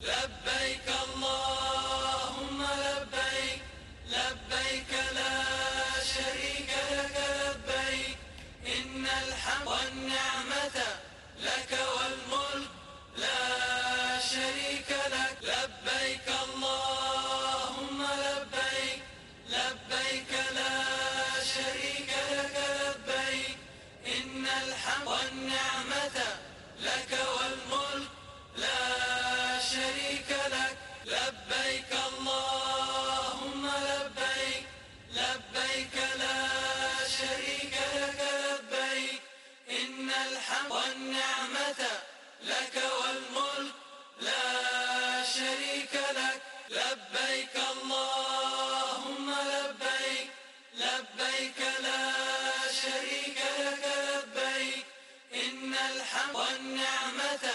لبيك اللهم لبيك، لبيك لا شريك لك لبيك، إن الحمد والنعمة لك والملك لا شريك لك. لبيك اللهم لبيك، لبيك لا شريك لك لبيك، إن الحمد والنعمة لك والملك لا شريك لك. لبيك اللهم لبيك، لبيك لا شريك لك لبيك، إن الحمد والنعمة لك والملك لا شريك لك. لبيك اللهم لبيك، لبيك لا شريك لك لبيك، إن الحمد والنعمة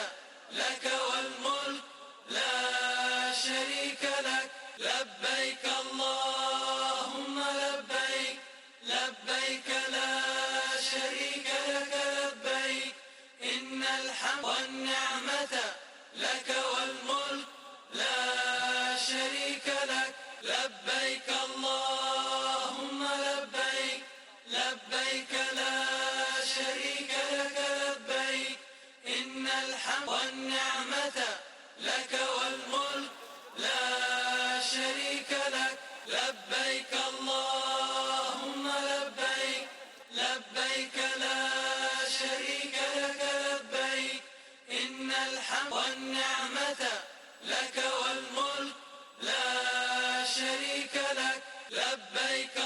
لك والملك لا شريك لك. لبيك اللهم لبيك، لبيك لا شريك لك لبيك، إن الحمد والنعمة لك والملك لا شريك لك. لبيك اللهم لبيك، لبيك لا شريك لك لبيك، إن الحمد والنعمة لك والملك لا شريك لك. لبيك اللهم لبيك، لبيك لا شريك لك لبيك، إن الحمد والنعمة لك والملك لا شريك لك. لبيك